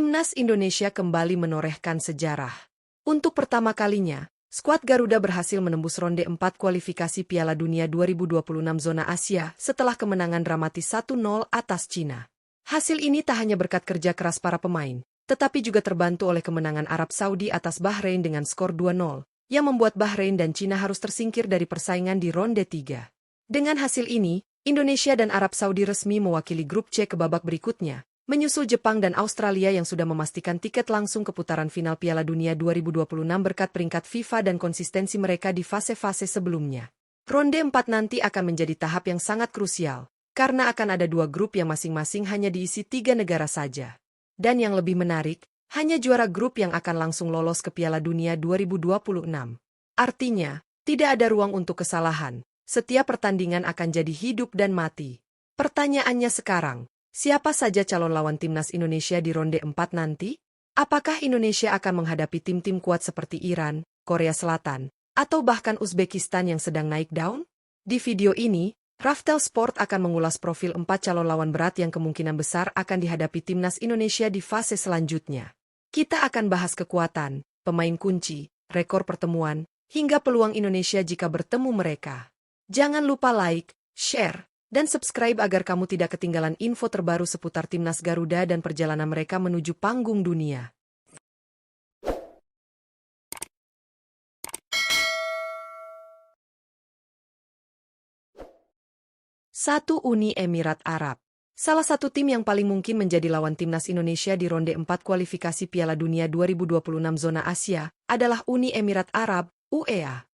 Timnas Indonesia kembali menorehkan sejarah. Untuk pertama kalinya, skuad Garuda berhasil menembus ronde 4 kualifikasi Piala Dunia 2026 zona Asia setelah kemenangan dramatis 1-0 atas Cina. Hasil ini tak hanya berkat kerja keras para pemain, tetapi juga terbantu oleh kemenangan Arab Saudi atas Bahrain dengan skor 2-0, yang membuat Bahrain dan Cina harus tersingkir dari persaingan di ronde 3. Dengan hasil ini, Indonesia dan Arab Saudi resmi mewakili grup C ke babak berikutnya, menyusul Jepang dan Australia yang sudah memastikan tiket langsung ke putaran final Piala Dunia 2026 berkat peringkat FIFA dan konsistensi mereka di fase-fase sebelumnya. Ronde 4 nanti akan menjadi tahap yang sangat krusial, karena akan ada 2 grup yang masing-masing hanya diisi 3 negara saja. Dan yang lebih menarik, hanya juara grup yang akan langsung lolos ke Piala Dunia 2026. Artinya, tidak ada ruang untuk kesalahan, setiap pertandingan akan jadi hidup dan mati. Pertanyaannya sekarang, siapa saja calon lawan Timnas Indonesia di ronde 4 nanti? Apakah Indonesia akan menghadapi tim-tim kuat seperti Iran, Korea Selatan, atau bahkan Uzbekistan yang sedang naik daun? Di video ini, Raftel Sport akan mengulas profil 4 calon lawan berat yang kemungkinan besar akan dihadapi Timnas Indonesia di fase selanjutnya. Kita akan bahas kekuatan, pemain kunci, rekor pertemuan, hingga peluang Indonesia jika bertemu mereka. Jangan lupa like, share, dan subscribe agar kamu tidak ketinggalan info terbaru seputar Timnas Garuda dan perjalanan mereka menuju panggung dunia. Satu Uni Emirat Arab. Salah satu tim yang paling mungkin menjadi lawan Timnas Indonesia di ronde 4 kualifikasi Piala Dunia 2026 zona Asia adalah Uni Emirat Arab, UEA.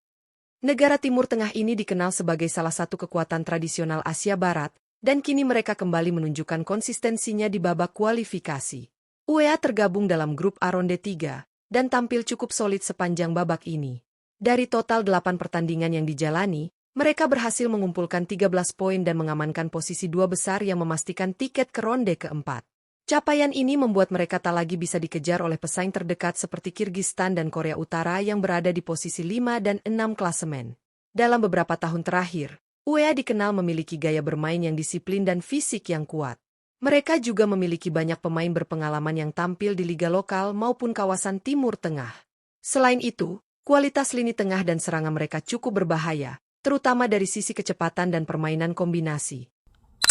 Negara Timur Tengah ini dikenal sebagai salah satu kekuatan tradisional Asia Barat, dan kini mereka kembali menunjukkan konsistensinya di babak kualifikasi. UEA tergabung dalam grup A ronde 3, dan tampil cukup solid sepanjang babak ini. Dari total 8 pertandingan yang dijalani, mereka berhasil mengumpulkan 13 poin dan mengamankan posisi 2 besar yang memastikan tiket ke ronde keempat. Capaian ini membuat mereka tak lagi bisa dikejar oleh pesaing terdekat seperti Kirgistan dan Korea Utara yang berada di posisi 5 dan 6 klasemen. Dalam beberapa tahun terakhir, UEA dikenal memiliki gaya bermain yang disiplin dan fisik yang kuat. Mereka juga memiliki banyak pemain berpengalaman yang tampil di liga lokal maupun kawasan Timur Tengah. Selain itu, kualitas lini tengah dan serangan mereka cukup berbahaya, terutama dari sisi kecepatan dan permainan kombinasi.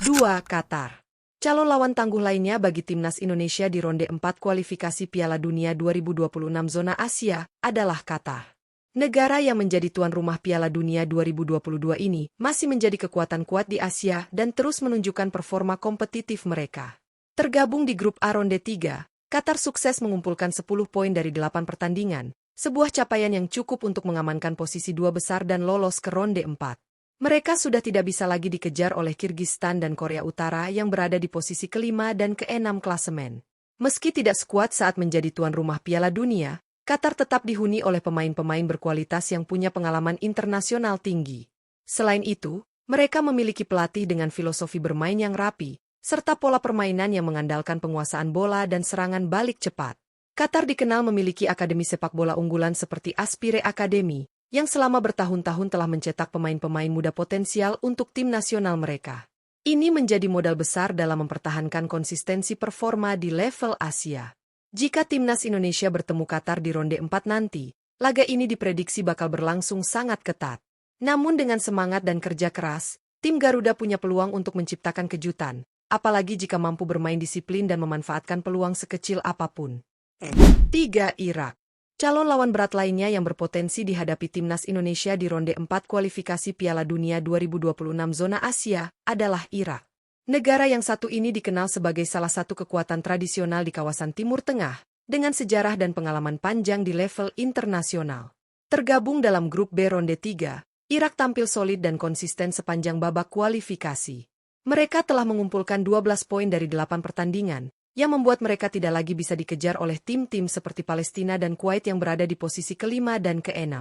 2. Qatar. Calon lawan tangguh lainnya bagi Timnas Indonesia di ronde 4 kualifikasi Piala Dunia 2026 zona Asia adalah Qatar. Negara yang menjadi tuan rumah Piala Dunia 2022 ini masih menjadi kekuatan kuat di Asia dan terus menunjukkan performa kompetitif mereka. Tergabung di grup A ronde 3, Qatar sukses mengumpulkan 10 poin dari 8 pertandingan, sebuah capaian yang cukup untuk mengamankan posisi 2 besar dan lolos ke ronde 4. Mereka sudah tidak bisa lagi dikejar oleh Kirgistan dan Korea Utara yang berada di posisi ke-5 dan ke-6 klasemen. Meski tidak sekuat saat menjadi tuan rumah Piala Dunia, Qatar tetap dihuni oleh pemain-pemain berkualitas yang punya pengalaman internasional tinggi. Selain itu, mereka memiliki pelatih dengan filosofi bermain yang rapi, serta pola permainan yang mengandalkan penguasaan bola dan serangan balik cepat. Qatar dikenal memiliki akademi sepak bola unggulan seperti Aspire Academy, yang selama bertahun-tahun telah mencetak pemain-pemain muda potensial untuk tim nasional mereka. Ini menjadi modal besar dalam mempertahankan konsistensi performa di level Asia. Jika Timnas Indonesia bertemu Qatar di ronde 4 nanti, laga ini diprediksi bakal berlangsung sangat ketat. Namun dengan semangat dan kerja keras, tim Garuda punya peluang untuk menciptakan kejutan, apalagi jika mampu bermain disiplin dan memanfaatkan peluang sekecil apapun. 3. Irak. Calon lawan berat lainnya yang berpotensi dihadapi Timnas Indonesia di ronde 4 kualifikasi Piala Dunia 2026 zona Asia adalah Irak. Negara yang satu ini dikenal sebagai salah satu kekuatan tradisional di kawasan Timur Tengah, dengan sejarah dan pengalaman panjang di level internasional. Tergabung dalam grup B ronde 3, Irak tampil solid dan konsisten sepanjang babak kualifikasi. Mereka telah mengumpulkan 12 poin dari 8 pertandingan, yang membuat mereka tidak lagi bisa dikejar oleh tim-tim seperti Palestina dan Kuwait yang berada di posisi ke-5 dan ke-6.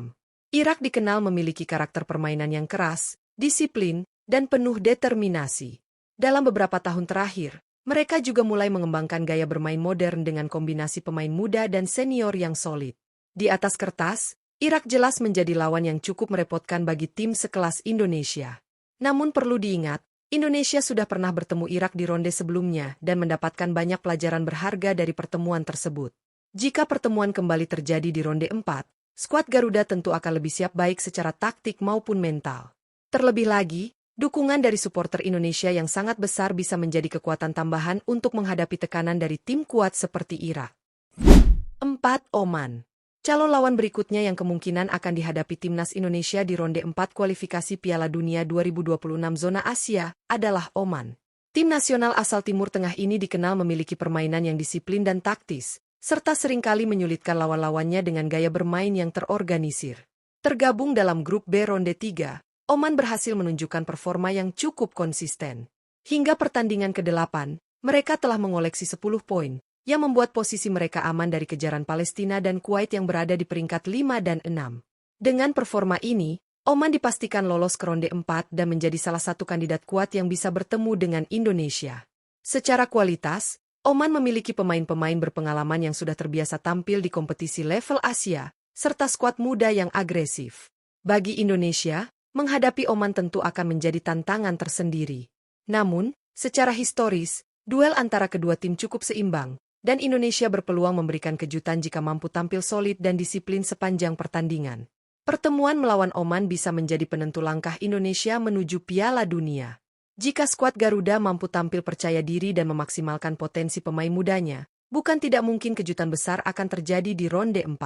Irak dikenal memiliki karakter permainan yang keras, disiplin, dan penuh determinasi. Dalam beberapa tahun terakhir, mereka juga mulai mengembangkan gaya bermain modern dengan kombinasi pemain muda dan senior yang solid. Di atas kertas, Irak jelas menjadi lawan yang cukup merepotkan bagi tim sekelas Indonesia. Namun perlu diingat, Indonesia sudah pernah bertemu Irak di ronde sebelumnya dan mendapatkan banyak pelajaran berharga dari pertemuan tersebut. Jika pertemuan kembali terjadi di ronde 4, skuad Garuda tentu akan lebih siap baik secara taktik maupun mental. Terlebih lagi, dukungan dari supporter Indonesia yang sangat besar bisa menjadi kekuatan tambahan untuk menghadapi tekanan dari tim kuat seperti Irak. 4. Oman. Calon lawan berikutnya yang kemungkinan akan dihadapi timnas Indonesia di ronde 4 kualifikasi Piala Dunia 2026 zona Asia adalah Oman. Tim nasional asal Timur Tengah ini dikenal memiliki permainan yang disiplin dan taktis, serta seringkali menyulitkan lawan-lawannya dengan gaya bermain yang terorganisir. Tergabung dalam grup B ronde 3, Oman berhasil menunjukkan performa yang cukup konsisten. Hingga pertandingan ke-8, mereka telah mengoleksi 10 poin, yang membuat posisi mereka aman dari kejaran Palestina dan Kuwait yang berada di peringkat 5 dan 6. Dengan performa ini, Oman dipastikan lolos ke ronde 4 dan menjadi salah satu kandidat kuat yang bisa bertemu dengan Indonesia. Secara kualitas, Oman memiliki pemain-pemain berpengalaman yang sudah terbiasa tampil di kompetisi level Asia, serta skuad muda yang agresif. Bagi Indonesia, menghadapi Oman tentu akan menjadi tantangan tersendiri. Namun, secara historis, duel antara kedua tim cukup seimbang, dan Indonesia berpeluang memberikan kejutan jika mampu tampil solid dan disiplin sepanjang pertandingan. Pertemuan melawan Oman bisa menjadi penentu langkah Indonesia menuju Piala Dunia. Jika skuad Garuda mampu tampil percaya diri dan memaksimalkan potensi pemain mudanya, bukan tidak mungkin kejutan besar akan terjadi di ronde 4.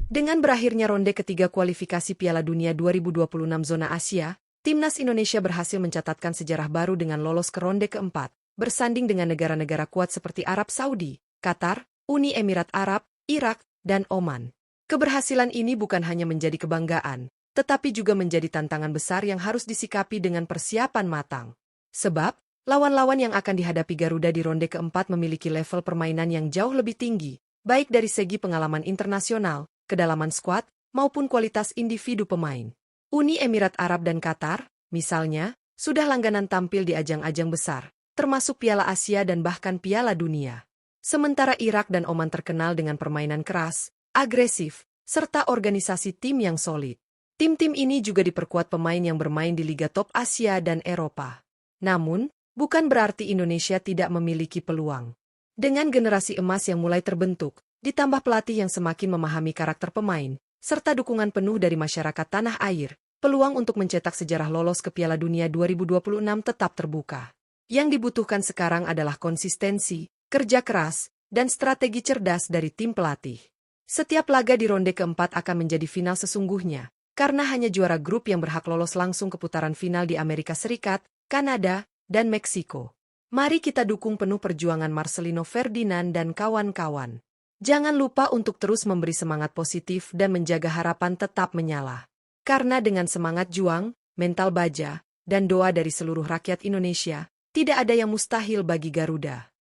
Dengan berakhirnya ronde ketiga kualifikasi Piala Dunia 2026 zona Asia, timnas Indonesia berhasil mencatatkan sejarah baru dengan lolos ke ronde keempat, bersanding dengan negara-negara kuat seperti Arab Saudi, Qatar, Uni Emirat Arab, Irak, dan Oman. Keberhasilan ini bukan hanya menjadi kebanggaan, tetapi juga menjadi tantangan besar yang harus disikapi dengan persiapan matang. Sebab, lawan-lawan yang akan dihadapi Garuda di ronde keempat memiliki level permainan yang jauh lebih tinggi, baik dari segi pengalaman internasional, kedalaman skuad, maupun kualitas individu pemain. Uni Emirat Arab dan Qatar, misalnya, sudah langganan tampil di ajang-ajang besar, termasuk Piala Asia dan bahkan Piala Dunia. Sementara Irak dan Oman terkenal dengan permainan keras, agresif, serta organisasi tim yang solid. Tim-tim ini juga diperkuat pemain yang bermain di Liga Top Asia dan Eropa. Namun, bukan berarti Indonesia tidak memiliki peluang. Dengan generasi emas yang mulai terbentuk, ditambah pelatih yang semakin memahami karakter pemain, serta dukungan penuh dari masyarakat tanah air, peluang untuk mencetak sejarah lolos ke Piala Dunia 2026 tetap terbuka. Yang dibutuhkan sekarang adalah konsistensi, kerja keras, dan strategi cerdas dari tim pelatih. Setiap laga di ronde keempat akan menjadi final sesungguhnya, karena hanya juara grup yang berhak lolos langsung ke putaran final di Amerika Serikat, Kanada, dan Meksiko. Mari kita dukung penuh perjuangan Marcelino Ferdinand dan kawan-kawan. Jangan lupa untuk terus memberi semangat positif dan menjaga harapan tetap menyala. Karena dengan semangat juang, mental baja, dan doa dari seluruh rakyat Indonesia, tidak ada yang mustahil bagi Garuda.